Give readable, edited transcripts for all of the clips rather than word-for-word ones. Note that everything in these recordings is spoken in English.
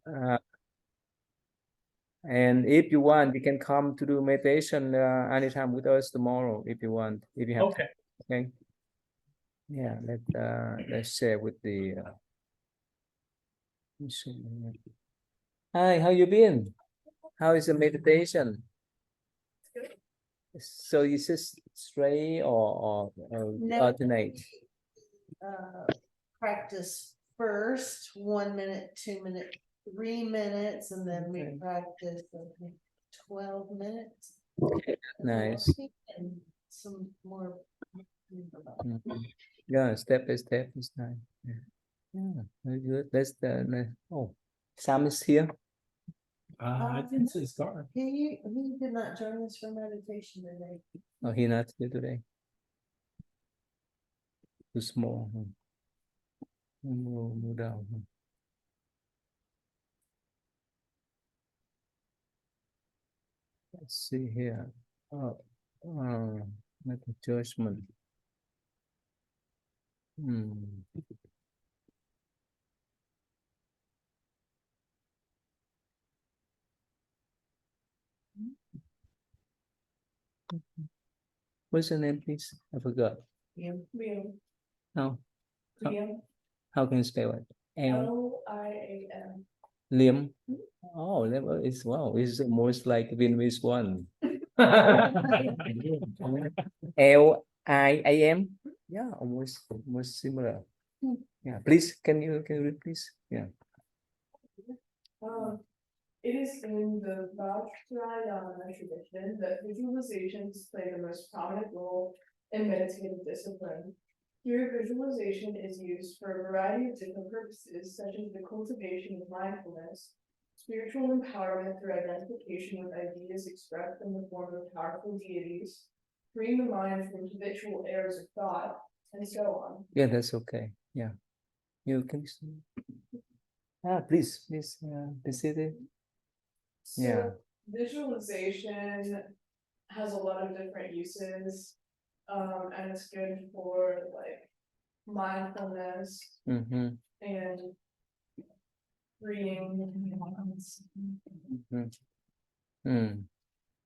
And if you want, you can come to do meditation anytime with us tomorrow if you want, if you have Okay. time. Okay. Yeah, let's share with the Hi, how you been? How is the meditation? So is this straight or No. alternate? Practice first 1 minute, 2 minute, 3 minutes, and then we Okay. practice I think, 12 minutes. Nice. And some more. Mhm. Yeah, step by step is nice. Yeah, very good. That's oh, Sam is here. I didn't say start. He did not join us for meditation today. Oh, he not here today. Too small. Move down. Let's see here. Make a judgment. What's your name, please? I forgot. Liam. How? Liam. How can you spell it? Liam. Liam. Oh, that is wow. It's almost like Vietnamese one. Liam. Yeah, almost similar. Yeah, please, can you read, please? Yeah. It is in the Vajrayana tradition that visualizations play the most prominent role in meditative discipline. Here, visualization is used for a variety of different purposes, such as the cultivation of mindfulness, spiritual empowerment through identification with ideas expressed in the form of powerful deities, freeing the mind from habitual errors of thought, and so on. Yeah, that's okay. Yeah. You can please visit it. So Yeah. visualization has a lot of different uses, and it's good for like mindfulness and freeing.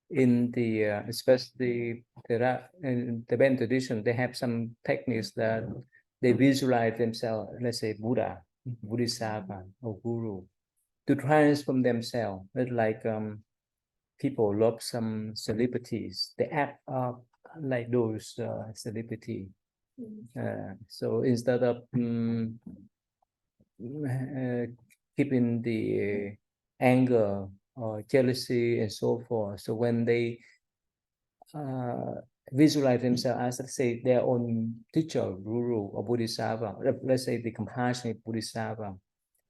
In the especially in the Tibetan tradition, they have some techniques that they visualize themselves, let's say Buddha, Bodhisattva, or Guru, to transform themselves. It's like people love some celebrities. They act up like those celebrity. So instead of keeping the anger or jealousy and so forth, so when they visualize themselves as, let's say, their own teacher, guru, or bodhisattva, let's say the compassionate bodhisattva,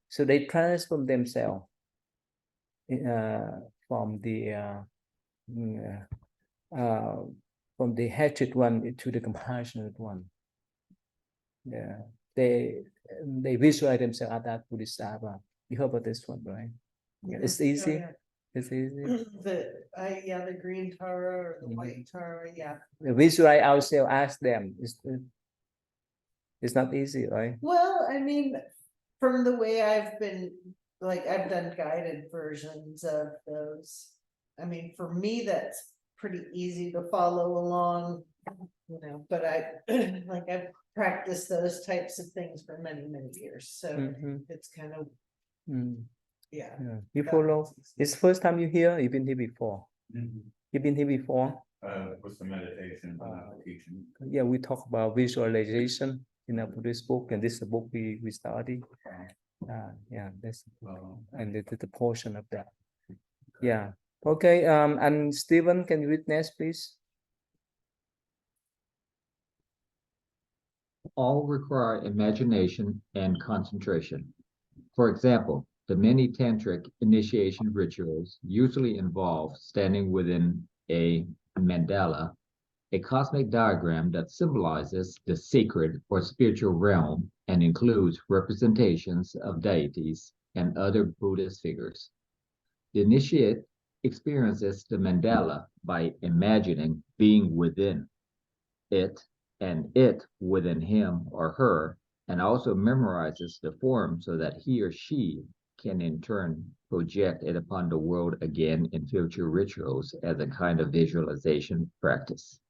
so they transform themselves from the hatred one to the compassionate one. Yeah, they visualize themselves as that bodhisattva. You heard about this one, right? Yeah. It's easy. Oh, yeah. It's easy. The green Tara or the white Tara, yeah. We visualize ourselves as them. It's not easy, right? Well, I mean, from the way I've been, like, I've done guided versions of those. I mean, for me, that's pretty easy to follow along, you know, but I've practiced those types of things for many, many years. So it's kind of, yeah. You follow. It's the first time you hear. You've been here before. You've been here before. With the meditation teaching. Yeah, we talk about visualization in a Buddhist book, and this is the book we study. Yeah, that's and the portion of that. Yeah. Okay. And Stephen, can you read next, please? All require imagination and concentration. For example, the many tantric initiation rituals usually involve standing within a mandala, a cosmic diagram that symbolizes the sacred or spiritual realm and includes representations of deities and other Buddhist figures. The initiate experiences the mandala by imagining being within it and it within him or her, and also memorizes the form so that he or she can in turn project it upon the world again in future rituals as a kind of visualization practice.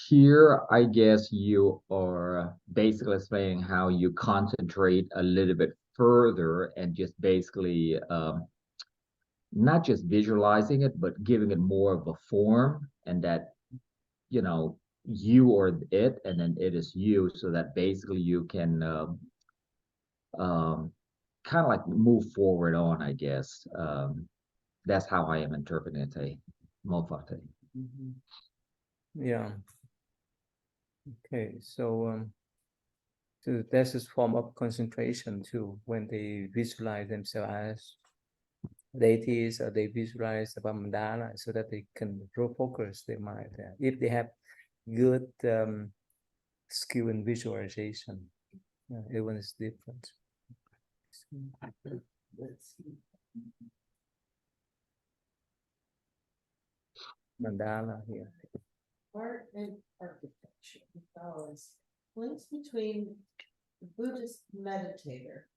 Here, I guess you are basically explaining how you concentrate a little bit further and just basically not just visualizing it, but giving it more of a form, and that, you know, you or it, and then it is you, so that basically you can kind of like move forward on, I guess. That's how I am interpreting it, Mofate. Mhm. Yeah. Okay, so there's this form of concentration too, when they visualize themselves as deities, or they visualize the mandala, so that they can focus their mind there. If they have good skill in visualization, everyone is different. Let's see. Mandala here. Art and architecture, balance, links between the Buddhist meditator,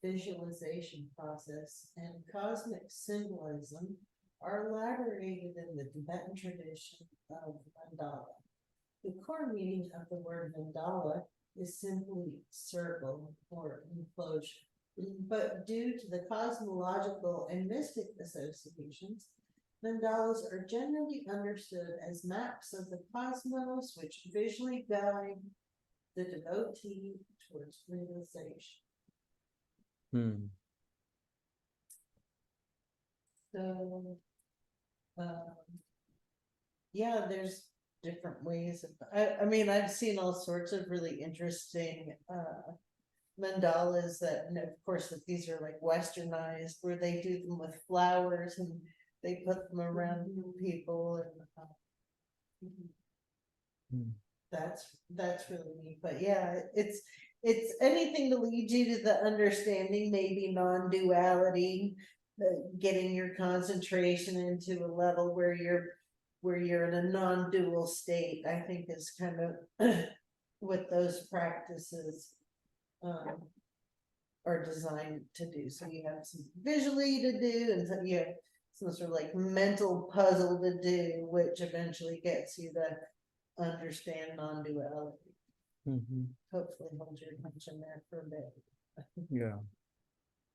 visualization process, and cosmic symbolism are elaborated in the Tibetan tradition of mandala. The core meaning of the word mandala is simply circle or enclosure, but due to the cosmological and mystic associations, mandalas are generally understood as maps of the cosmos which visually guide the devotee towards realization. So, yeah, there's different ways of, I mean, I've seen all sorts of really interesting mandalas that, and of course, that these are like westernized, where they do them with flowers and they put them around people, and that's really neat. But yeah, it's anything to lead you to the understanding, maybe non-duality, getting your concentration into a level where you're in a non-dual state, I think is kind of what those practices are designed to do. So you have some visually to do, and so you have some sort of like mental puzzle to do, which eventually gets you to understand non-duality. Hopefully hold your attention there for a bit. Yeah.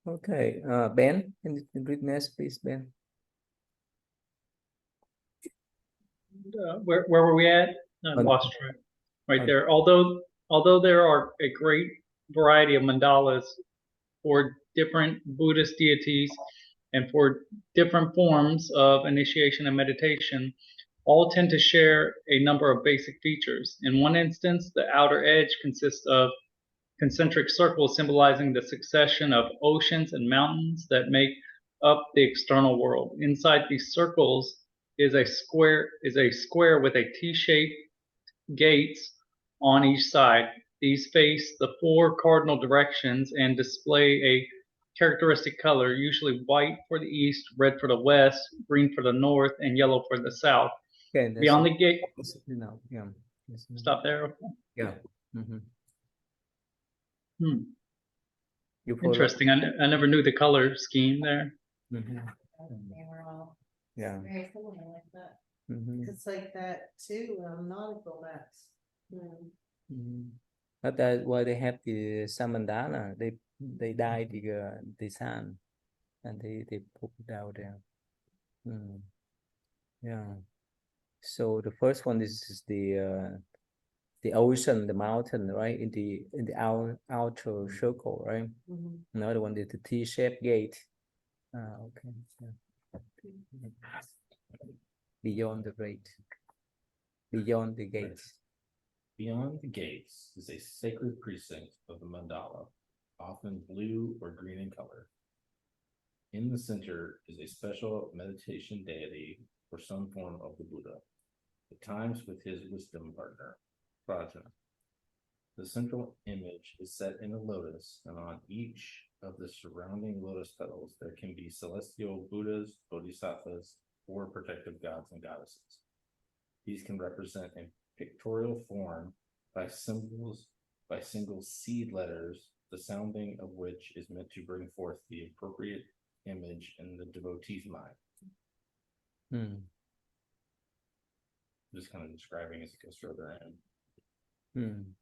Okay, Ben, can you read next, please, Ben? Where were we at? I lost track. Right there. Although there are a great variety of mandalas for different Buddhist deities and for different forms of initiation and meditation, all tend to share a number of basic features. In one instance, the outer edge consists of concentric circles symbolizing the succession of oceans and mountains that make up the external world. Inside these circles is a square with a T-shaped gates on each side. These face the four cardinal directions and display a characteristic color, usually white for the east, red for the west, green for the north, and yellow for the south. Okay, Beyond the gate. No, yeah. Stop there. Yeah. Interesting. I never knew the color scheme there. They were all Yeah. very similar like that. It's like that too, nautical maps. But that's why they have the samandana. They dye the sand, and they put it out there. Yeah. So the first one is the ocean, the mountain, right? In the outer circle, right? Another one is the T-shaped gate. Okay. Yeah. Beyond the gate. Beyond the gates. Beyond the gates is a sacred precinct of the mandala, often blue or green in color. In the center is a special meditation deity or some form of the Buddha, at times with his wisdom partner, Prajna. The central image is set in a lotus, and on each of the surrounding lotus petals there can be celestial Buddhas, Bodhisattvas, or protective gods and goddesses. These can represent a pictorial form by symbols by single seed letters, the sounding of which is meant to bring forth the appropriate image in the devotee's mind. Just kind of describing as it goes further in.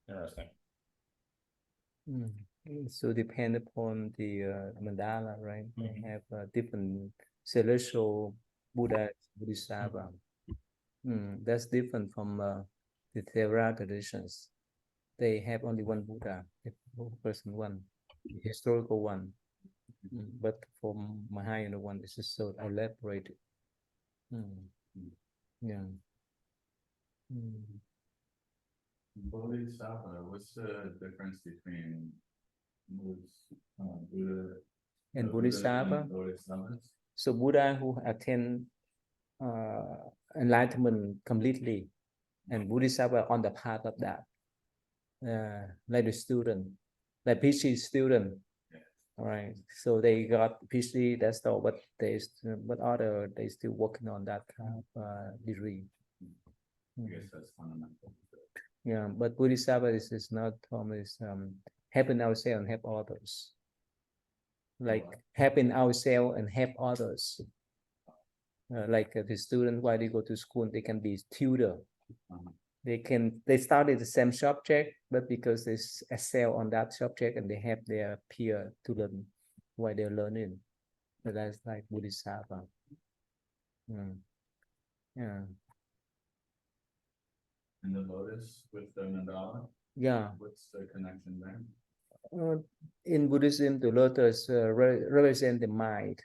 Interesting. So depend upon the mandala, right? They have different celestial Buddha, Bodhisattva. That's different from the Theravada traditions. They have only one Buddha, the person one, the historical one. But for Mahayana one, this is so elaborated. Yeah. Bodhisattva, what's the difference between Buddha And Bodhisattva? So Buddha who attain enlightenment completely, and Bodhisattva on the path of that. Like the student, like PhD student. All right. So they got PhD, that's all, but they still working on that kind of degree. I guess that's fundamental. Yeah, but Bodhisattva is not always helping ourselves and help others. Like helping ourselves and help others. Like the student, while they go to school, they can be tutor. They started the same subject, but because they excel on that subject and they have their peer to learn while they're learning. So that's like Bodhisattva. Yeah. And the lotus with the mandala? Yeah. What's the connection there? In Buddhism, the lotus represent the mind.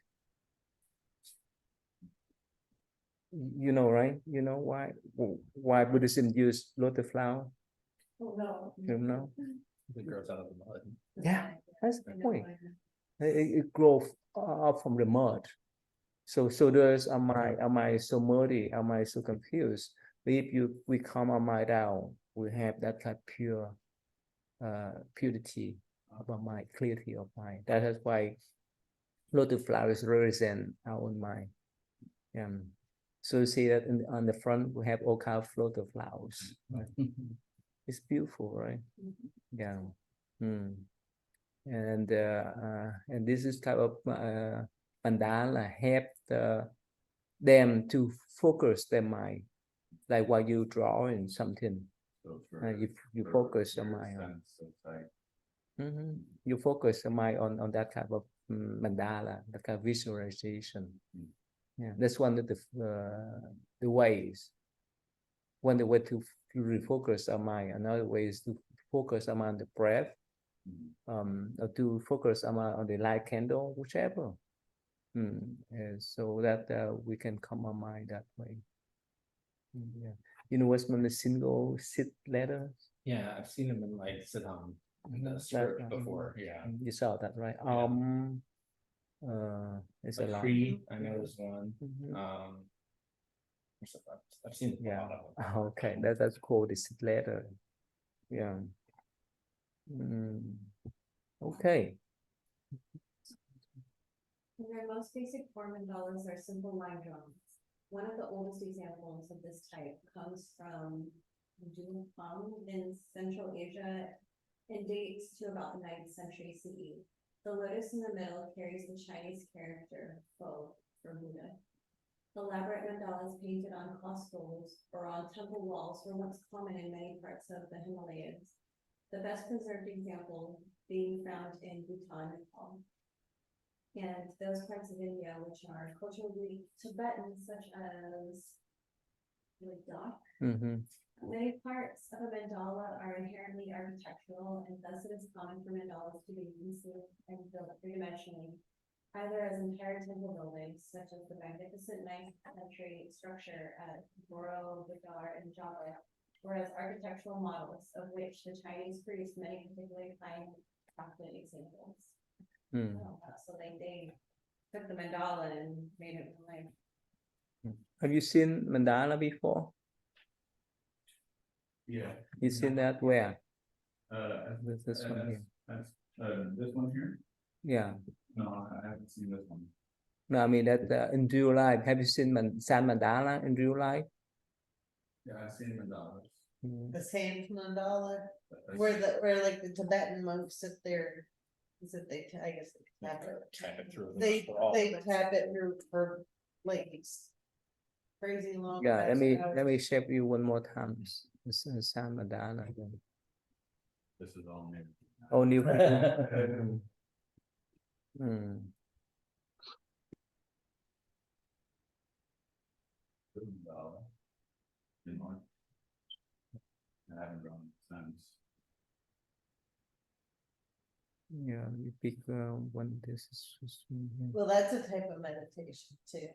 You know, right? You know why Buddhism use lotus flower? Oh, no. You know? It grows out of the mud. Yeah, that's the point. It grows up from the mud. So there's am I so muddy? Am I so confused? If we calm our mind down, we have that kind of pure purity of our mind, clarity of mind. That is why lotus flowers represent our own mind. So you see that on the front we have all kinds of lotus flowers. It's beautiful, right? Yeah. And this is type of mandala help them to focus their mind, like while you draw in something. So If you focus your mind on, you focus your mind on that type of mandala, that kind of visualization. Yeah, that's one of the ways. One the way to refocus our mind. Another way is to focus our mind on the breath, or to focus our mind on the light candle, whichever. So that we can calm our mind that way. Yeah. You know what's the single sit letter? Yeah, I've seen them in like sit-on the script before. Yeah. You saw that, right? It's a lot. Creed, I know there's one. I've seen a lot of them. Okay, that's called the sit letter. Yeah. Okay. In their most basic form, mandalas are simple line drawings. One of the oldest examples of this type comes from Dunhuang in Central Asia and dates to about the 9th century CE. The lotus in the middle carries the Chinese character Fo for Buddha. Elaborate mandalas painted on cloth scrolls or on temple walls were once common in many parts of the Himalayas. The best preserved example being found in Bhutan, Nepal, and those parts of India which are culturally Tibetan, such as Ladakh. Many parts of a mandala are inherently architectural, and thus it is common for mandalas to be conceived and built three-dimensionally, either as entire temple buildings, such as the magnificent 9th century structure at Borobudur in Java, or as architectural models, of which the Chinese produce many particularly fine crafted examples. So they took the mandala and made it like. Have you seen mandala before? Yeah. You seen that where? This one here. This one here? Yeah. No, I haven't seen this one. No, I mean that in real life. Have you seen San Mandala in real life? Yeah, I've seen mandalas. The same mandala, where like the Tibetan monks sit there. Is it I guess they tap it. Tap it through. They tap it through for like these crazy long. Yeah, hours. let me show you one more time. This is Samadana again. This is all new. Oh, new. Mm. In March. I haven't grown since. Yeah, you pick one. This is. Well, that's a type of meditation too.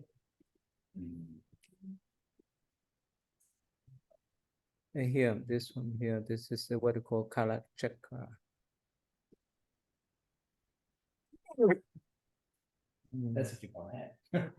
And here, this one here, this is what we call Kala Chakra. That's if you want that.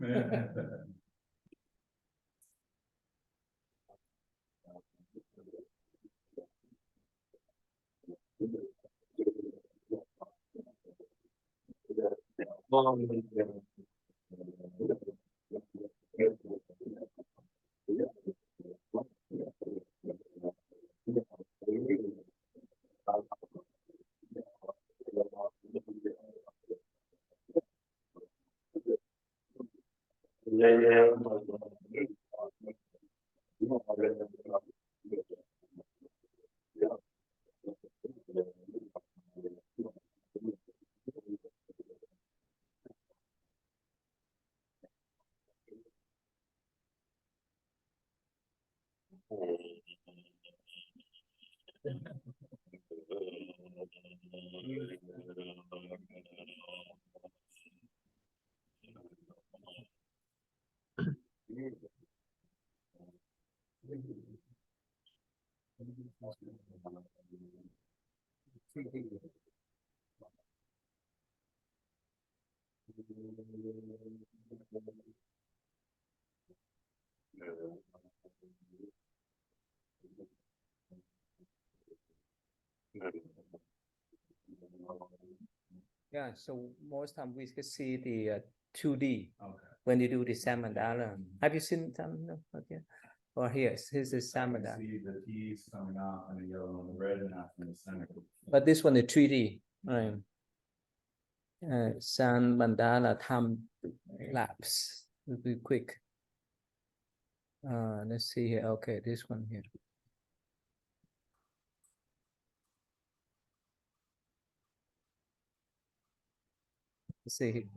Yeah, so most time we can see the 2D Okay. when you do the Samadana. Have you seen Samadana? Okay. Or here, this is I Samadana. can see the T's coming off and the yellow and the red and out in the center. But this one is 3D. Right. Sun Mandala time lapse will be quick. Let's see here. Okay, this one here. Let's see here.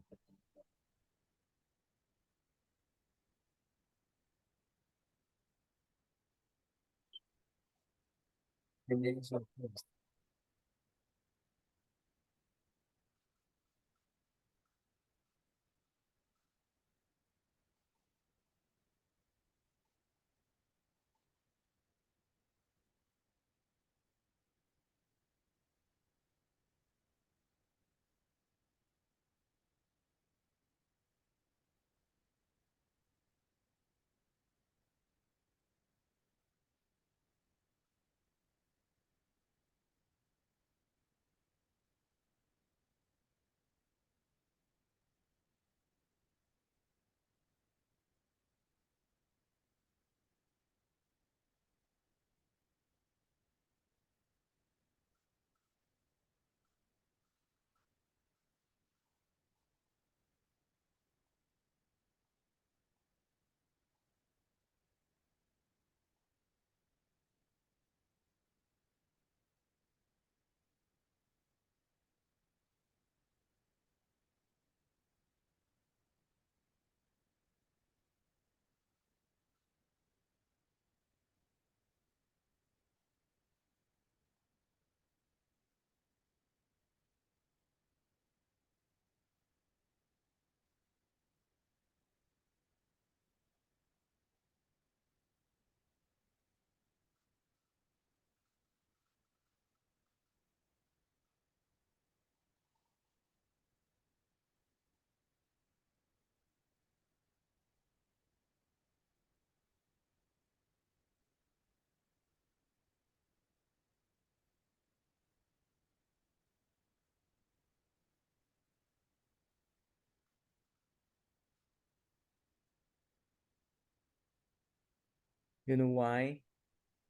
You know why?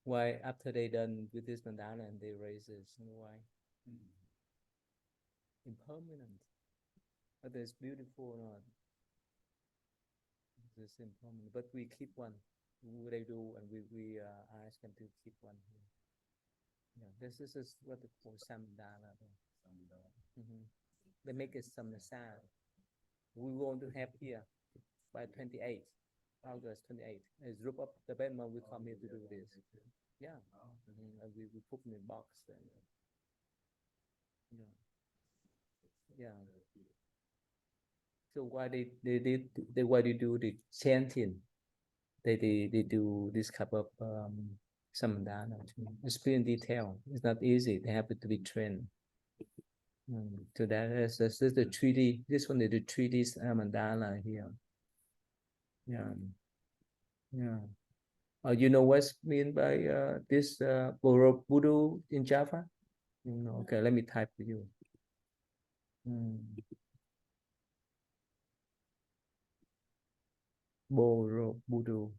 Why after they done with this mandala and they raise this, you know why? Impermanent. Whether it's beautiful or not. It's impermanent. But we keep one. They do, and we ask them to keep one here. Yeah, this is what they call samdala. They make it samsara. We want to have here by 28 August 28. As group of the band we come here to do this. Yeah. And we put in a box then. Yeah. So why why they do the chanting? They do this type of samdana. It's pretty in detail. It's not easy. They have to be trained. So that is the 3D. This one is the 3D mandala here. Yeah. Yeah. You know what's mean by this Borobudur in Java? Okay, let me type for you. Borobudur.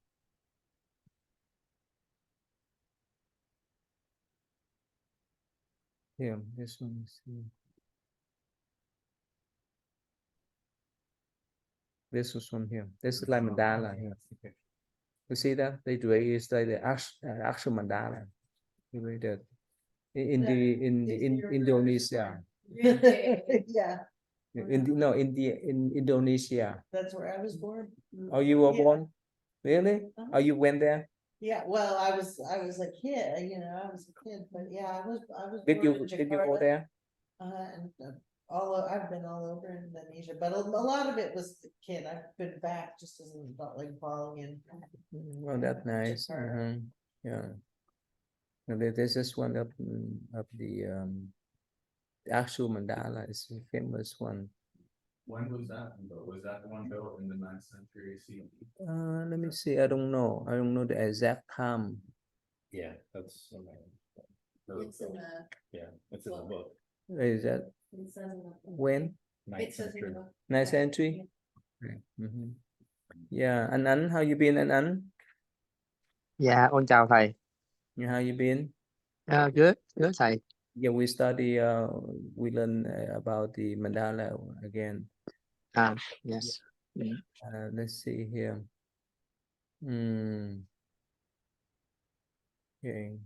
Yeah, this one is here. This was one here. This is like mandala here. You see that? They do it is like the actual mandala. You read that in Indonesia. Yeah, In Indonesia. that's where I was born. Oh, you were Yeah. born? Really? Uh-huh. Oh, you went there? Yeah, well, I was a kid, I was a kid, but yeah, I was Did born in you go Jakarta. there? And I've been all over Indonesia, but a lot of it was the kid. I've been back just as an adult, like following. Well, that's nice. Jakarta. Yeah. And this is one of the actual mandala. It's a famous one. When was that? Was that the one built in the 9th century CE? Let me see. I don't know. I don't know the exact time. Yeah, that's. It's in the, Yeah, it's in the book. Is that it says in the. when? It says in the book. 9th century? Yeah. Anh, how you been, anh? Dạ, con chào thầy. Yeah, how you been? Good, thầy. Yeah, we study. We learn about the mandala again. Yes. Let's see here. Okay.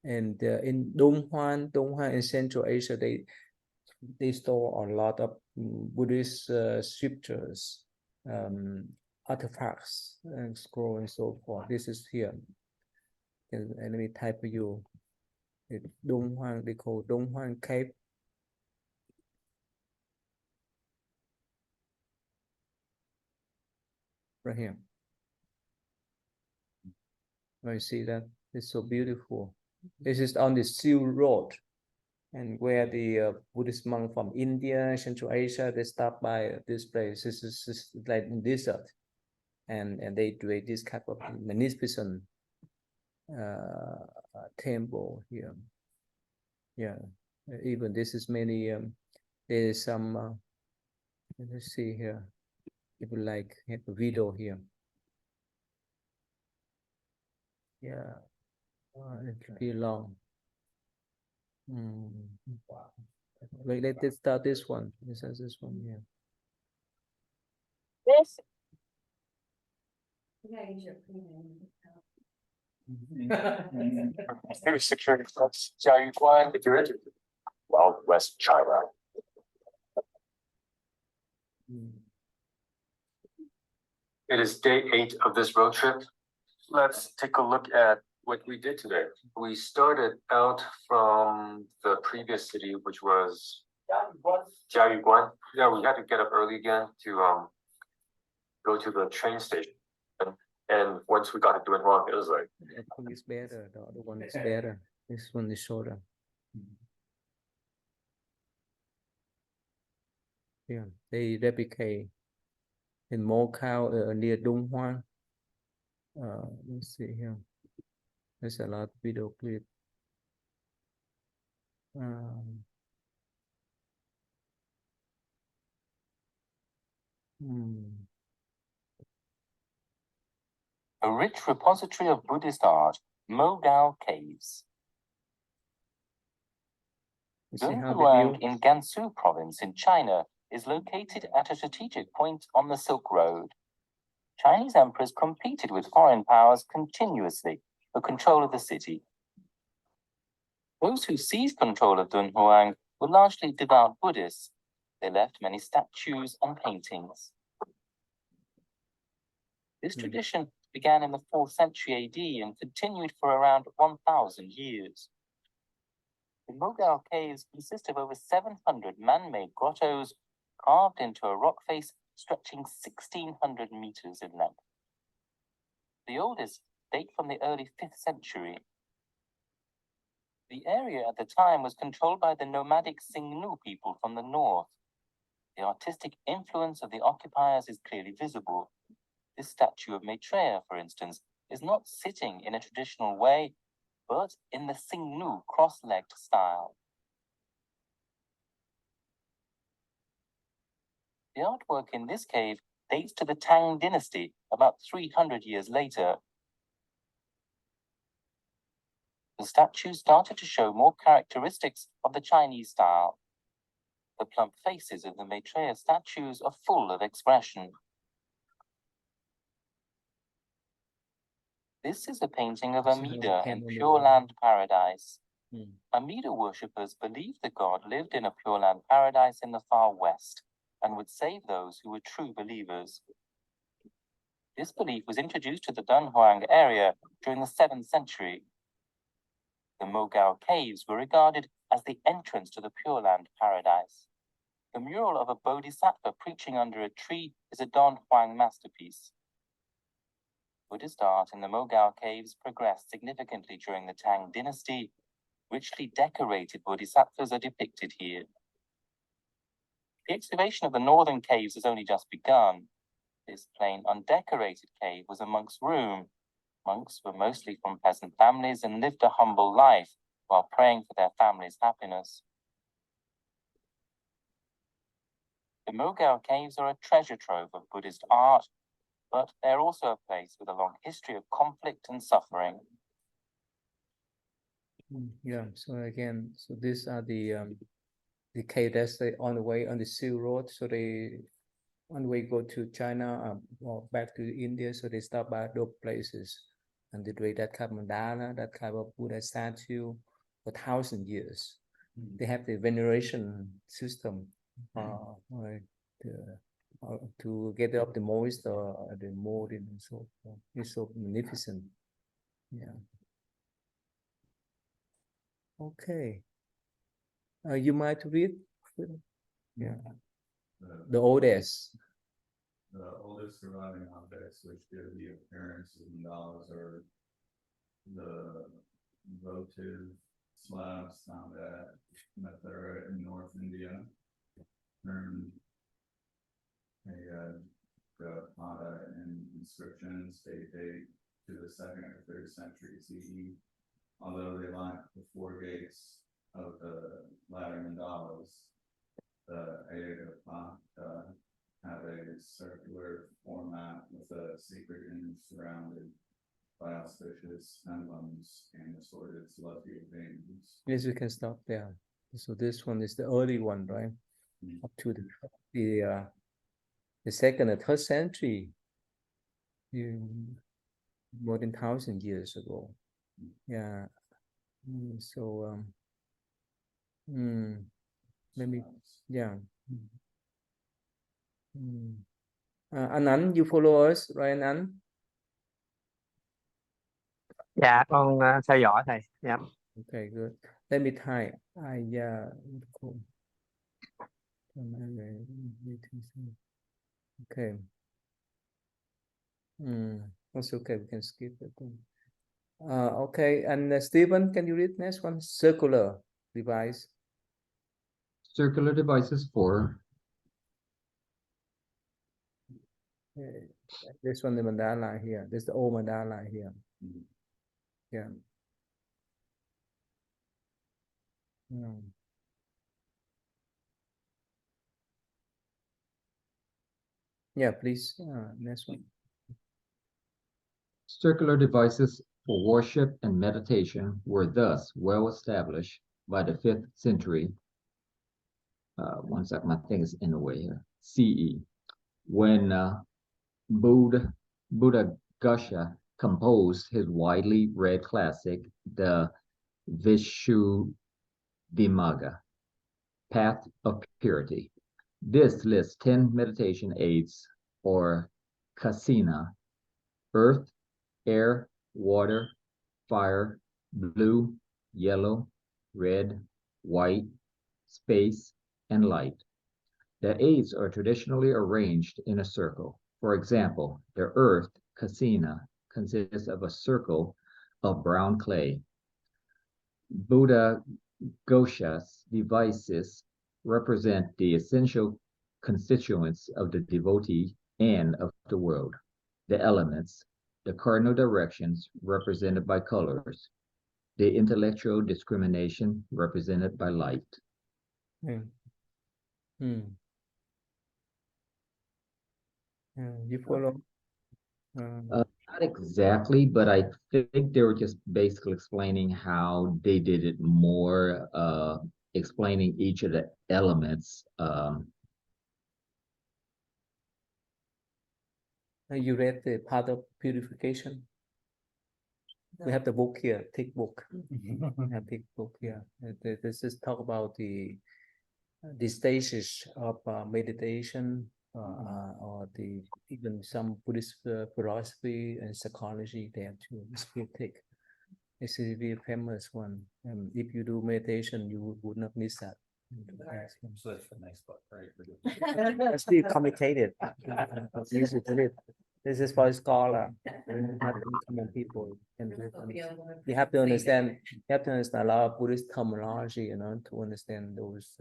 And in Donghuan in Central Asia, they store a lot of Buddhist scriptures, artifacts, and scroll and so forth. This is here. And let me type for you. Donghuan, they call Donghuan Cave. Right here. You see that? It's so beautiful. This is on the Silk Road, and where the Buddhist monk from India, Central Asia, they stop by this place. This is like in desert, and they do this type of magnificent temple here. Yeah, even this is many. There is some. Let's see here. If you like, have a video here. Yeah, it's pretty long. Wow. Wait, let's start this one. This is this one here. This. You gotta use your premium. Security folks, Jiayuguan, if you're interested. Well, West China. It is day 8 of this road trip. Let's take a look at what we did today. We started out from the previous city, which was Jiayuguan. Yeah, we had to get up early again to go to the train station. And once we got to Dunhuang, it was like. That one is better. The other one is better. This one is shorter. Yeah, they replicate in Macau near Dunhuang. Let's see here. There's a lot of video clip. A rich repository of Buddhist art Mogao Caves. You see how they Dunhuang build? in Gansu province in China is located at a strategic point on the Silk Road. Chinese emperors competed with foreign powers continuously for control of the city. Those who seized control of Dunhuang were largely devout Buddhists. They left many statues and paintings. This tradition began in the 4th century AD and continued for around 1,000 years. The Mogao Caves consist of over 700 man-made grottos carved into a rock face stretching 1,600 meters in length. The oldest date from the early 5th century. The area at the time was controlled by the nomadic Xingnu people from the north. The artistic influence of the occupiers is clearly visible. This statue of Maitreya, for instance, is not sitting in a traditional way, but in the Xingnu cross-legged style. The artwork in this cave dates to the Tang dynasty, about 300 years later. The statue started to show more characteristics of the Chinese style. The plump faces of the Maitreya statues are full of expression. This is a painting of Amida in Pure Land Paradise. Amida worshippers believed the god lived in a Pure Land Paradise in the far west and would save those who were true believers. This belief was introduced to the Dunhuang area during the 7th century. The Mogao Caves were regarded as the entrance to the Pure Land Paradise. The mural of a bodhisattva preaching under a tree is a Dunhuang masterpiece. Buddhist art in the Mogao Caves progressed significantly during the Tang dynasty. Richly decorated bodhisattvas are depicted here. The excavation of the northern caves has only just begun. This plain, undecorated cave was a monk's room. Monks were mostly from peasant families and lived a humble life while praying for their family's happiness. The Mogao Caves are a treasure trove of Buddhist art, but they're also a place with a long history of conflict and suffering. Yeah, so again, so these are the cave that's on the way on the Silk Road. So they on the way go to China or back to India. So they stop by those places and they do that kind of mandala, that kind of Buddha statue for 1,000 years. They have the veneration system to get up the moist or the mold and so forth. It's so magnificent. Yeah. Okay. You might read? Yeah. The oldest. The oldest surviving objects which give the appearance of mandalas are the votive slabs found at Mathura in North India, termed Pada in inscriptions date to the 2nd or 3rd century CE. Although they lack the 4 gates of the latter mandalas, the Ayodhya have a circular format with a sacred image surrounded by auspicious emblems and assorted celestial beings. Yes, we can stop there. So this one is the early one, right? Up to the 2nd and 3rd century, more than 1,000 years ago. Yeah. So maybe yeah. Anand, you follow us, right, Anand? Dạ con theo dõi thầy. Dạ. Okay, good. Let me type. Cool. Okay. That's okay. We can skip it. Okay, and Stephen, can you read next one? Circular device. Circular devices 4. This one, the mandala here. This is the old mandala here. Yeah. Yeah, please. Next one. Circular devices for worship and meditation were thus well established by the 5th century. One second, my thing is in the way here. CE, when Buddha Gosha composed his widely read classic, the Visuddhimagga, Path of Purity. This lists 10 meditation aids or kasina: earth, air, water, fire, blue, yellow, red, white, space, and light. The aids are traditionally arranged in a circle. For example, the earth kasina consists of a circle of brown clay. Buddha Gosha's devices represent the essential constituents of the devotee and of the world. The elements, the cardinal directions represented by colors, the intellectual discrimination represented by light. You follow? Not exactly, but I think they were just basically explaining how they did it more, explaining each of the elements. You read the Path of Purification? We have the book here, thick book. We have thick book here. This is talk about the stages of meditation, or even some Buddhist philosophy and psychology there too. It's pretty thick. It's a very famous one. If you do meditation, you would not miss that. So that's the next book, right? It's still complicated. Easy to read. This is for a scholar, not common people. You have to understand. You have to understand a lot of Buddhist terminology, to understand those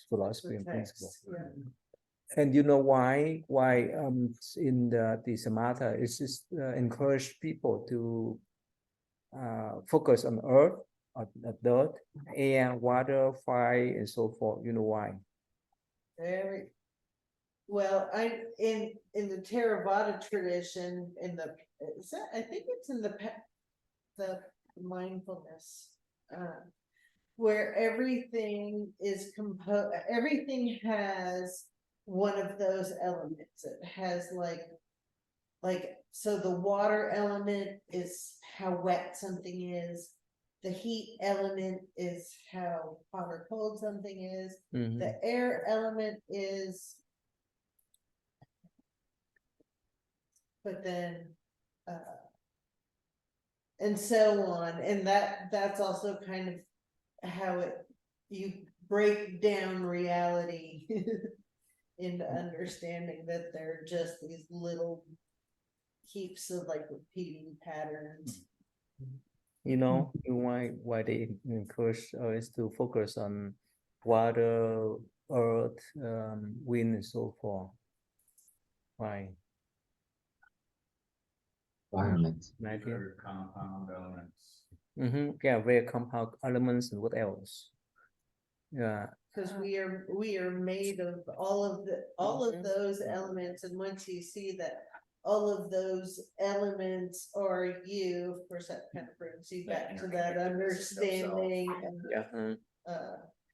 philosophy and principles. And you know why in the Samatha it's just encourage people to focus on earth, dirt, air, water, fire, and so forth. You know why? Very well. In the Theravada tradition, I think it's in the mindfulness, where everything is composed. Everything has one of those elements. It has so the water element is how wet something is. The heat element is how hot or cold something is. The air element is, but then, and so on. And that's also kind of how you break down reality into understanding that they're just these little heaps of repeating patterns. You know why they encourage us to focus on water, earth, wind, and so forth. Why? Environment. Very compound elements. Yeah, very compound elements. And what else? Yeah. Because we are made of all of those elements, and once you see that all of those elements are you, of course that kind of brings you back to that understanding and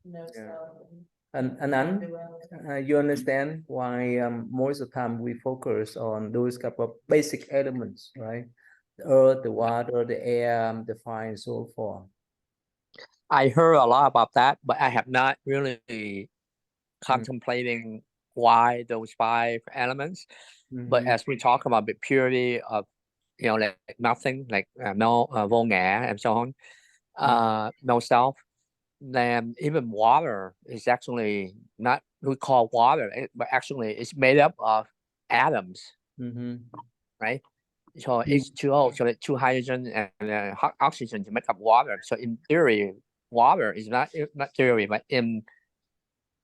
no self. You understand why most of the time we focus on those couple of basic elements, right? The earth, the water, the air, the fire, and so forth. I heard a lot about that, but I have not really contemplating why those 5 elements. But as we talk about the purity of, like nothing, like no vô ngã and so on, no self, then even water is actually not, we call water, but actually it's made up of atoms, right? So H2O, so 2 hydrogen and oxygen to make up water. So in theory, water is not theory, but in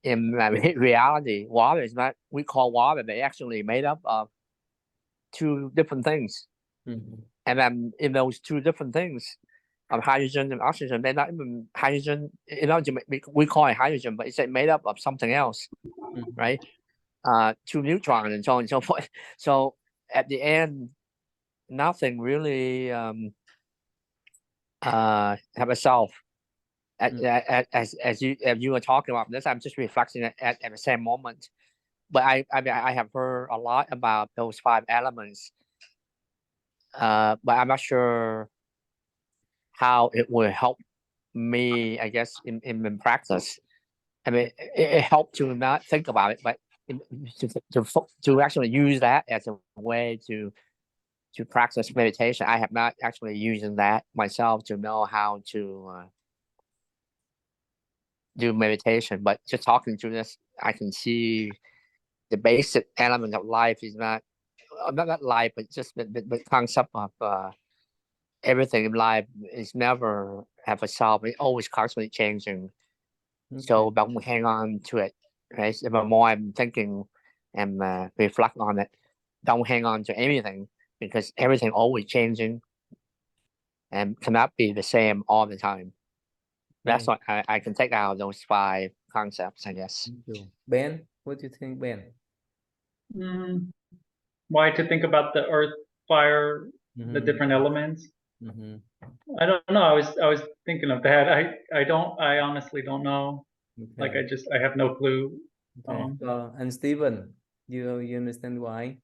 reality, water is not, we call water, they actually made up of 2 different things. And then in those 2 different things of hydrogen and oxygen, they're not even hydrogen, we call it hydrogen, but it's made up of something else, right? 2 neutrons and so on and so forth. So at the end, nothing really have a self. As you were talking about this, I'm just reflecting at the same moment. But I mean, I have heard a lot about those 5 elements, but I'm not sure how it will help me, I guess, in practice. I mean, it helped to not think about it, but to actually use that as a way to practice meditation. I have not actually using that myself to know how to do meditation, but just talking through this, I can see the basic element of life is not life, but just the concept of everything in life is never have a self. It's always constantly changing. So don't hang on to it, right? So the more I'm thinking and reflect on it, don't hang on to anything because everything always changing and cannot be the same all the time. That's what I can take out of those 5 concepts, I guess. Ben, what do you think, Ben? Why to think about the earth, fire, the different elements? I don't know. I was thinking of that. I honestly don't know. Like I have no clue. And Stephen, you understand why?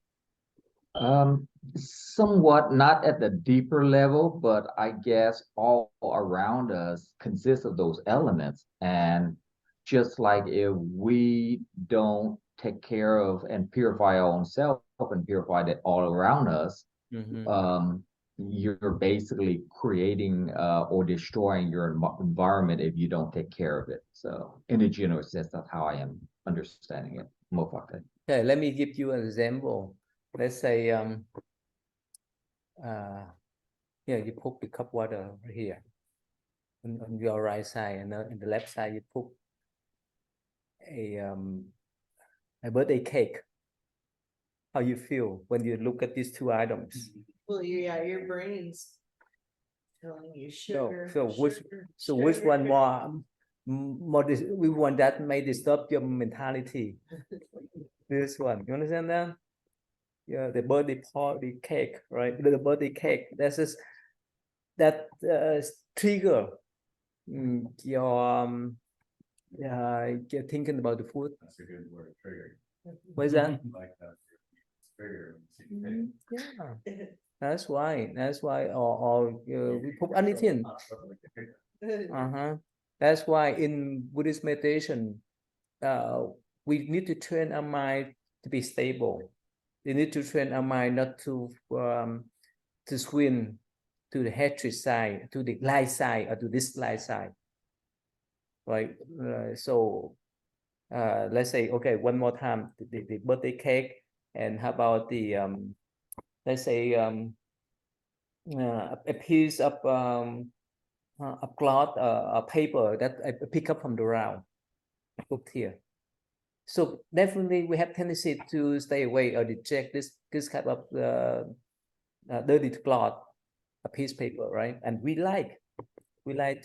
Somewhat, not at the deeper level, but I guess all around us consists of those elements. And just like if we don't take care of and purify our own self and purify that all around us, you're basically creating or destroying your environment if you don't take care of it. So in a general sense, that's how I am understanding it. Okay, let me give you an example. Let's say you put the cup water here on your right side, and in the left side you put a birthday cake. How you feel when you look at these 2 items? Well, yeah, your brain's telling you sugar. So which one we want that may disturb your mentality? This one, you understand that? Yeah, the birthday party cake, right? The birthday cake. That's just that trigger your you're thinking about the food. That's a good word, trigger. What is that? Like that. Trigger. Yeah. That's why or we put anything. That's why in Buddhist meditation, we need to train our mind to be stable. We need to train our mind not to swing to the hatred side, to the light side, or to this light side. Right. So let's say, okay, one more time, the birthday cake, and how about the let's say a piece of cloth, a paper that I pick up from the ground, put here. So definitely we have tendency to stay away or reject this kind of dirty cloth, a piece of paper, right? And we like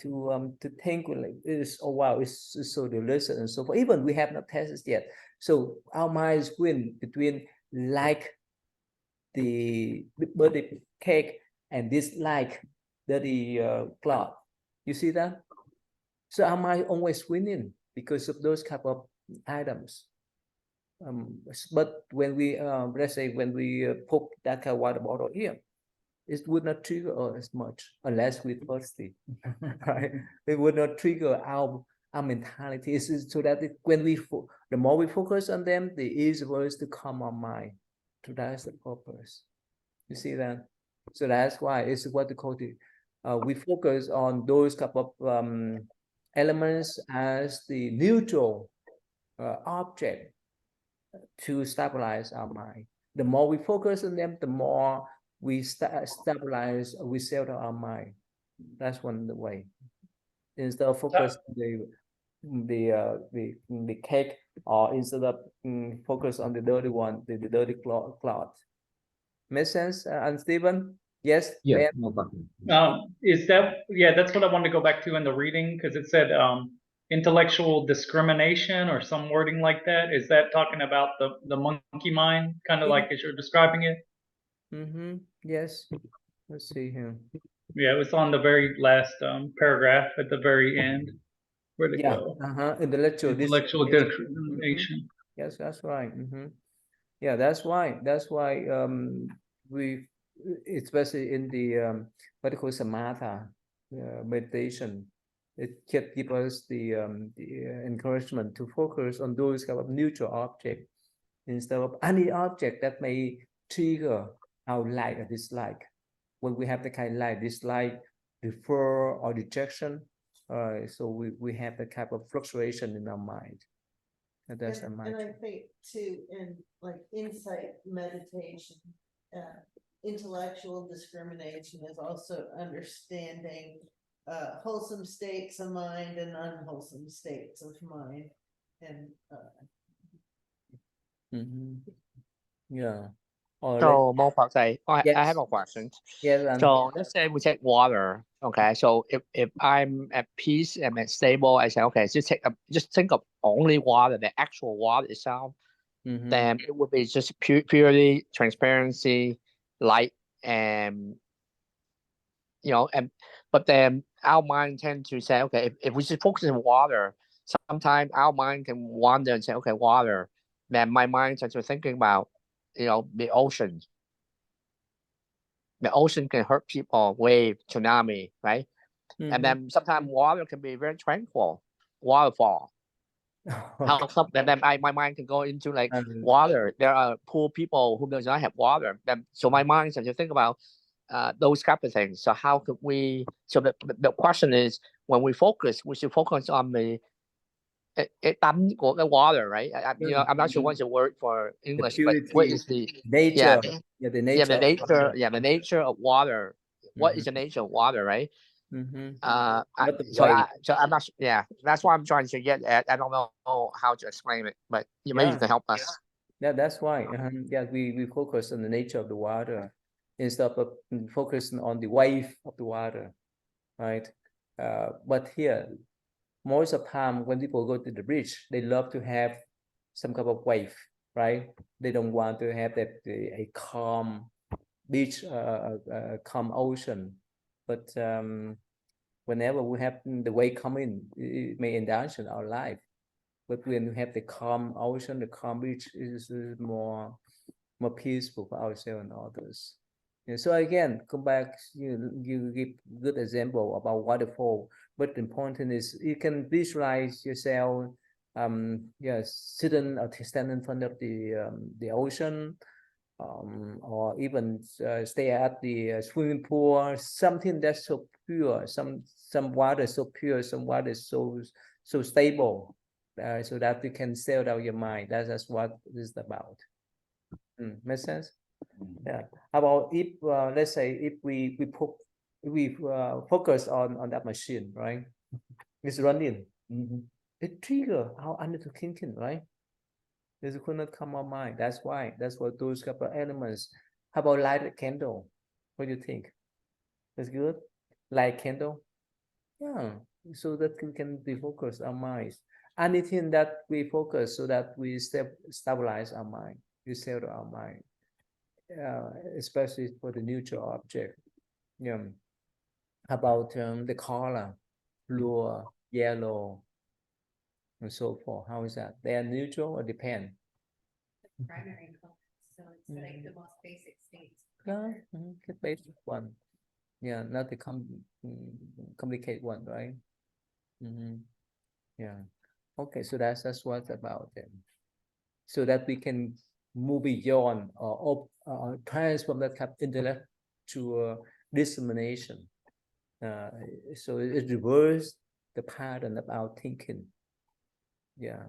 to think like this. Oh wow, it's so delicious and so forth. Even we have not tasted yet. So our minds win between like the birthday cake and dislike dirty cloth. You see that? So our mind always winning because of those type of items. But when we let's say when we put that kind of water bottle here, it would not trigger as much unless we're thirsty, right? It would not trigger our mentality. It's so that when the more we focus on them, the easier it is to calm our mind. So that's the purpose. You see that? So that's why it's what they call it. We focus on those couple of elements as the neutral object to stabilize our mind. The more we focus on them, the more we stabilize, we settle our mind. That's one way. Instead of focus the cake, or instead of focus on the dirty one, the dirty cloth. Make sense? And Stephen? Yes. Yeah. Is that that's what I wanted to go back to in the reading, because it said intellectual discrimination or some wording like that. Is that talking about the monkey mind, kind of like as you're describing it? Yes. Let's see here. Yeah, it was on the very last paragraph at the very end. Where'd it Yeah. go? Intellectual Intellectual discrimination. discrimination. Yes, that's right. Yeah, that's why. That's why we, especially in the what they call samatha meditation, it can give us the encouragement to focus on those kind of neutral object instead of any object that may trigger our like or dislike. When we have the kind of like dislike, defer or rejection, so we have the type of fluctuation in our mind. And that's the And mind. I think too, in like insight meditation, intellectual discrimination is also understanding wholesome states of mind and unwholesome states of mind. And Yeah. Or So more per se, I yes, have a question. yes, and So let's say we take water. Okay, so if I'm at peace and at stable, I say okay, just think of only water, the actual water itself. Then it would be just purely transparency, light, and and but then our mind tend to say, okay, if we just focus on water, sometimes our mind can wander and say, okay, water. Then my mind tends to thinking about, the ocean. The ocean can hurt people, wave, tsunami, right? And then sometimes water can be very tranquil, waterfall. How come? And then my mind can go into like water. There are poor people who does not have water. Then, so my mind tends to think about those type of things. So how could we? So the question is, when we should focus on the tắm của cái water, right? I'm not sure what's the word for the English, but what purity, is the nature, the the nature. nature, the nature of water. What is the nature of water, right? Not the So way. I'm not. Yeah, that's what I'm trying to get at. I don't know how to explain it, but maybe you can help us. Yeah, that's why. Yeah, we focus on the nature of the water instead of focusing on the wave of the water, right? But here, most of the time when people go to the beach, they love to have some kind of wave, right? They don't want to have a calm beach, calm ocean. But whenever we have the wave come in, it may endanger our life. But when we have the calm ocean, the calm beach is more peaceful for ourselves and others. And so again, come back, you give good example about waterfall. But the important is you can visualize yourself, sitting or stand in front of the ocean, or even stay at the swimming pool, something that's so pure, some water so pure, some water so stable, so that you can settle down your mind. That's what this is about. Make sense? Yeah. How about if let's say if we focus on that machine, right? It's running. It trigger our underlying thinking, right? This could not come on mind. That's why. That's what those couple of elements. How about light a candle? What do you think? That's good. Light candle. Yeah. So that we can defocus our minds. Anything that we focus so that we stabilize our mind, we settle our mind. Especially for the neutral object. Yeah. How about the color, blue, yellow, and so forth? How is that? They are neutral or depend? The primary color, so it's like the most basic states. Yeah, the basic one. Yeah, not the complicated one, right? Yeah. Okay, so that's what about them. So that we can move beyond or transform that kind of intellect to dissemination. So it reverses the pattern of our thinking. Yeah.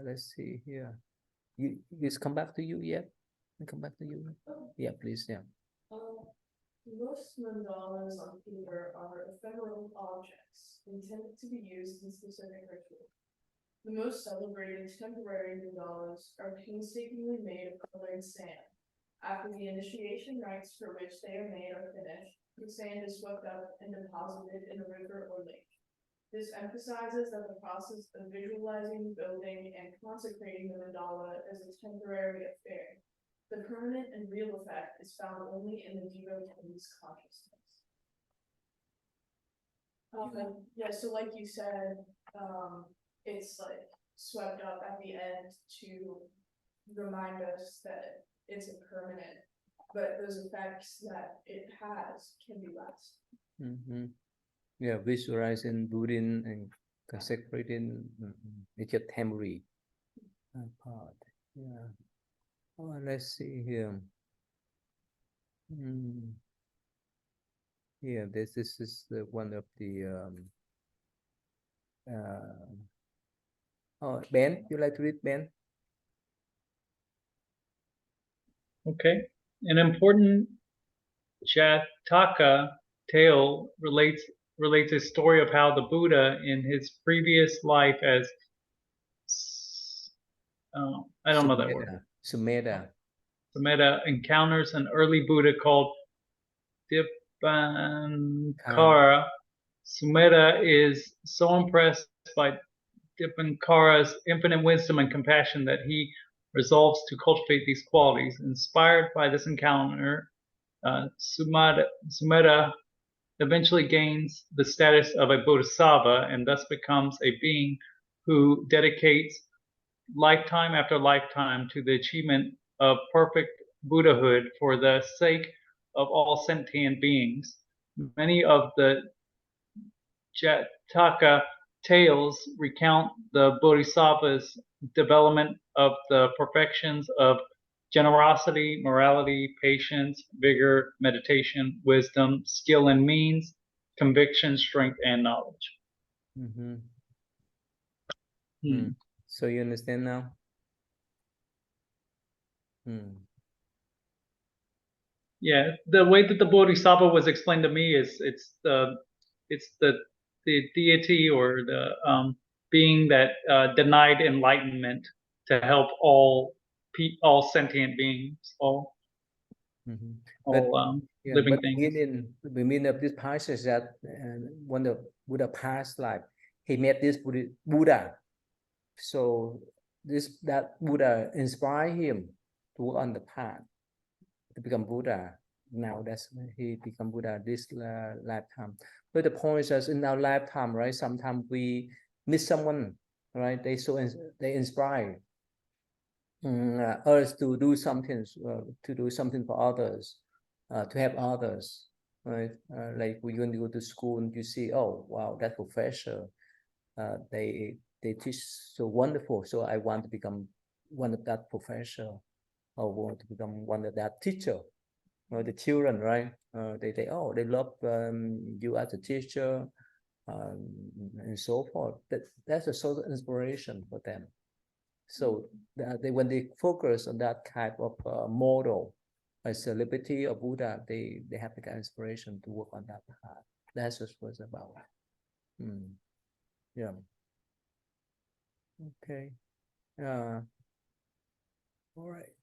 Let's see here. You just come back to you yet? Come back to you. Yeah, please. Yeah. Most mandalas on paper are ephemeral objects intended to be used in specific rituals. The most celebrated temporary mandalas are painstakingly made of colored sand. After the initiation rites for which they are made are finished, the sand is swept up and deposited in a river or lake. This emphasizes that the process of visualizing, building, and consecrating the mandala is a temporary affair. The permanent and real effect is found only in the devotee's consciousness. Yeah, so like you said, it's like swept up at the end to remind us that it's impermanent, but those effects that it has can be lasting. Yeah, visualizing Buddhism and consecrating it's a temporary part. Yeah. Oh, let's see here. Yeah, this is one of the oh, Ben, you like to read, Ben? Okay. An important Jataka tale relates a story of how the Buddha in his previous life as I don't know that word. Sumedha. Sumedha encounters an early Buddha called Dipankara. Sumedha is so impressed by Dipankara's infinite wisdom and compassion that he resolves to cultivate these qualities. Inspired by this encounter, Sumedha eventually gains the status of a bodhisattva and thus becomes a being who dedicates lifetime after lifetime to the achievement of perfect Buddhahood for the sake of all sentient beings. Many of the Jataka tales recount the Bodhisattva's development of the perfections of generosity, morality, patience, vigor, meditation, wisdom, skill and means, conviction, strength, and knowledge. So you understand now? Yeah, the way that the Bodhisattva was explained to me is it's the deity or the being that denied enlightenment to help all sentient beings, all living things. The beginning of this passage that when the Buddha passed life, he met this Buddha. So that Buddha inspired him to go on the path to become Buddha. Now that's when he become Buddha this lifetime. But the point is, in our lifetime, right? Sometimes we meet someone, right? They inspire us to do something, for others, to help others, right? Like when you go to school and you see, oh wow, that professor, they teach so wonderful. So I want to become one of that professor, or want to become one of that teacher. The children, right? They love you as a teacher, and so forth. That's a sort of inspiration for them. So when they focus on that type of model, a celebrity or Buddha, they have the kind of inspiration to work on that path. That's just what it's about. Yeah. Okay. All right.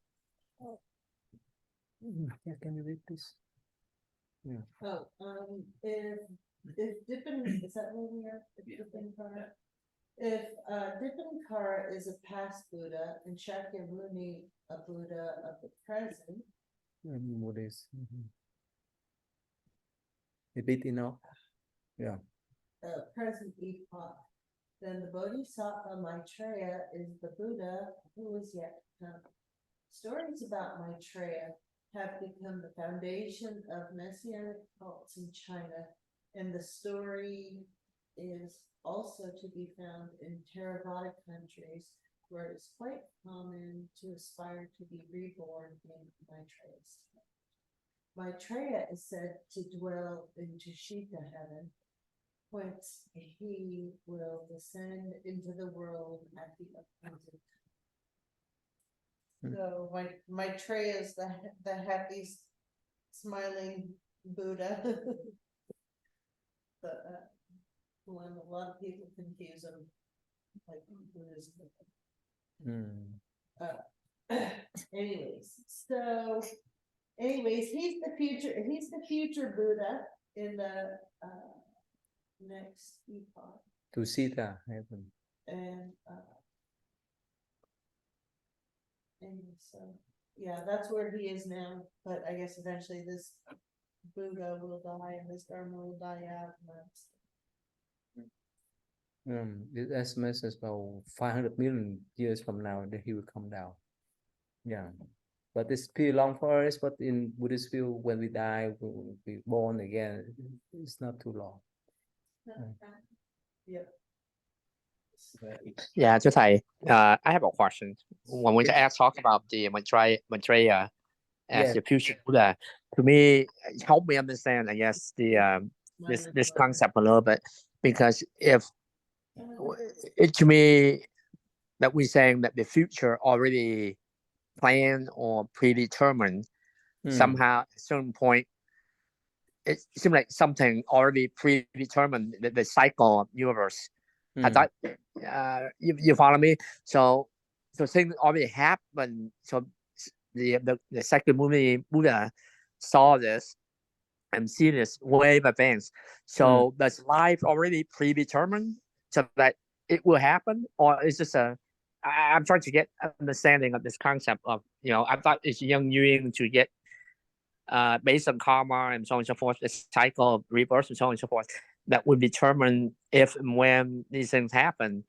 Yeah, can you read this? Yeah. Oh, if Dipan, is that where we are? Dipankara? If Dipankara is a past Buddha and Shakyamuni a Buddha of the present. What is a bit enough? Yeah. Present epoch, then the Bodhisattva Maitreya is the Buddha who is yet to come. Stories about Maitreya have become the foundation of messianic cults in China, and the story is also to be found in Theravada countries, where it's quite common to aspire to be reborn in Maitreya's time. Maitreya is said to dwell in Tushita heaven, whence he will descend into the world at the appointed time. So Maitreya is the happy, smiling Buddha. But when a lot of people confuse him, like Buddhism. Anyways, he's the future Buddha in the next epoch. To Sita heaven. And so yeah, that's where he is now, but I guess eventually this Buddha will die and this Dharma will die out. And that's, It estimates as about 500 million years from now that he will come down. Yeah, but it's pretty long for us. But in Buddhist view, when we die, we will be born again. It's not too long. yeah. Yeah, just I have a question. When we talk about the Maitreya as Yes. the future Buddha, to me, help me understand, I guess, the this concept a little bit, because if it to me that we're saying that the future already planned or predetermined, somehow at a certain point, it seems like something already predetermined, the cycle of universe. I thought you follow me. So things already happened. So the second movie Buddha saw this and see this wave advance. So does life already predetermined so that it will happen, or is this I'm trying to get understanding of this concept of, I thought it's young Yuan to get based on karma and so on and so forth, the cycle of rebirth and so on and so forth, that would determine if and when these things happen.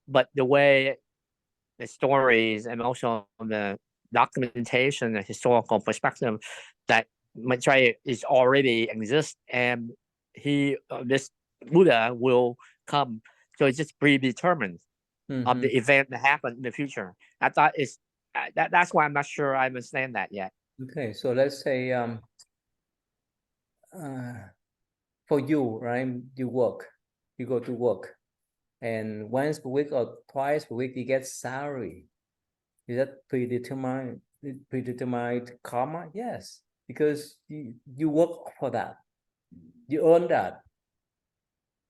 But the way the stories and also the documentation and historical perspective that Maitreya is already exists, and this Buddha will come, so it's just predetermined of the event that happen in the future. I thought that's why I'm not sure I understand that yet. Okay, so let's say for you, right? You go to work, and once per week or twice per week you get salary. Is that predetermined karma? Yes, because you work for that, you earn that.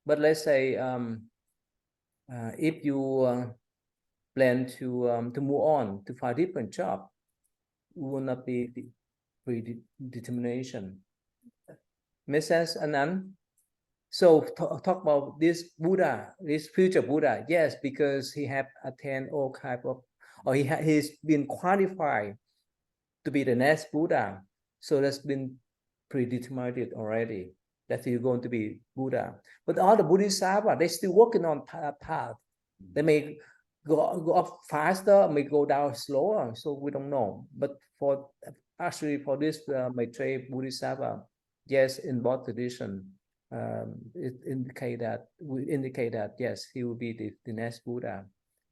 But let's say if you plan to move on to find a different job, it will not be the predetermination. Make sense, Anand? So talk about this Buddha, this future Buddha. Yes, because he have attained all type of, or he's been qualified to be the next Buddha. So that's been predetermined already that he's going to be Buddha. But all the Bodhisattva, they're still working on path. They may go up faster, may go down slower. So we don't know. But for this Maitreya Bodhisattva, yes, in both tradition, we indicate that yes, he will be the next Buddha.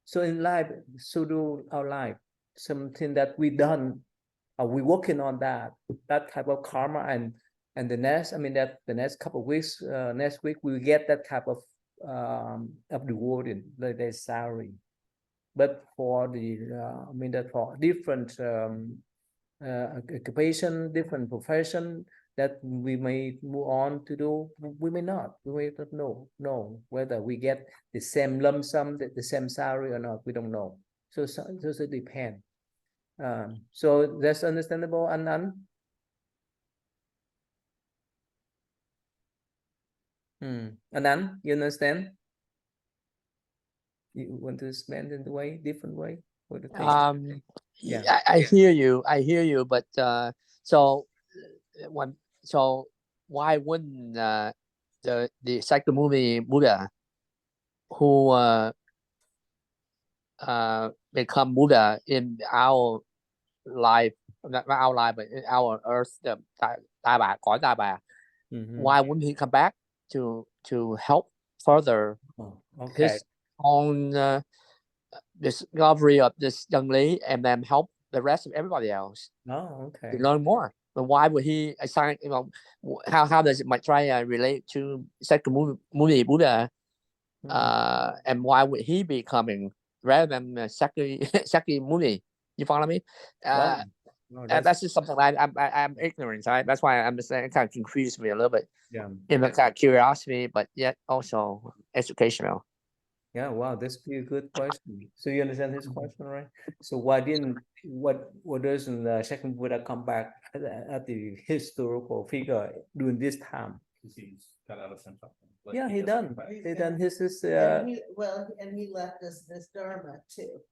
So in life, so do our life, something that we done, we working on that type of karma, and the next couple of weeks, next week we will get that type of reward, like their salary. But for that for different occupation, different profession that we may move on to do, we may not know whether we get the same lump sum, the same salary or not. We don't know. So it depends. So that's understandable, Anand. Anand, you understand? You want to spend in the way, different way? What do you think? Yeah, I hear you, but so why wouldn't the second movie Buddha who become Buddha in our life, not our life, but in our earth, the cõi Ta Bà, why wouldn't he come back to help further his own discovery of this young lady, and then help the rest of everybody else to learn more? But why would he assign? How does Maitreya relate to second movie Buddha? And why would he be coming rather than Saki Muni? You follow me? That's just something I'm ignorant. Right? That's why I'm just kind of confused me a little bit. Yeah. In the kind of curiosity, but yet also educational. Yeah, wow, that's a good question. So you understand his question, right? So why doesn't the second Buddha come back at the historical figure during this time? He's got out of sense. Yeah, he done his and he left us this Dharma too.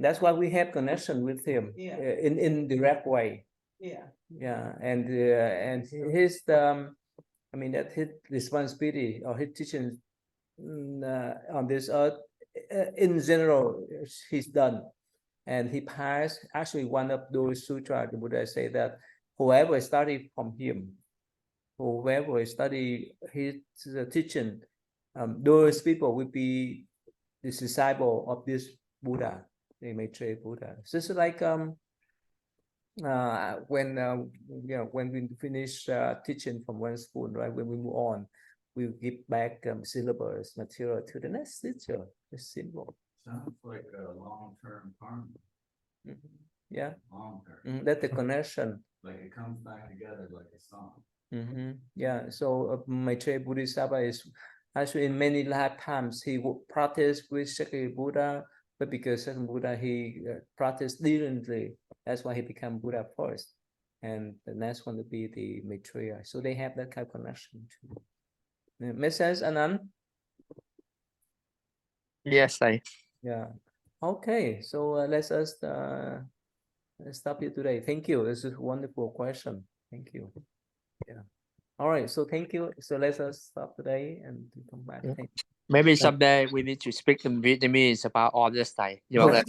That's why we have connection with him Yeah. in direct way. Yeah, Yeah, and his I mean that his responsibility or his teaching on this earth in general he's done, and he passed actually one of those sutra. The Buddha say that whoever study from him, whoever study his teaching, those people will be the disciple of this Buddha, the Maitreya Buddha. So it's like when when we finish teaching from one school, right, when we move on, we give back syllabus material to the next teacher. It's simple. Sounds like a long-term karma, Yeah, long-term, that's the connection. like it comes back together like a song. Yeah, so Maitreya Bodhisattva is actually in many lifetimes he would practice with Shakti Buddha, but because Shakti Buddha he practiced diligently, that's why he became Buddha first, and the next one to be the Maitreya. So they have that kind of connection too. Makes sense, Anand? Yes, I. Yeah. Okay, so let's us stop here today. Thank you. This is a wonderful question. Thank you. Yeah. All right. So thank you. So let's us stop today and come back. Yeah. Thank you. Maybe someday we need to speak in Vietnamese about all this time. You know,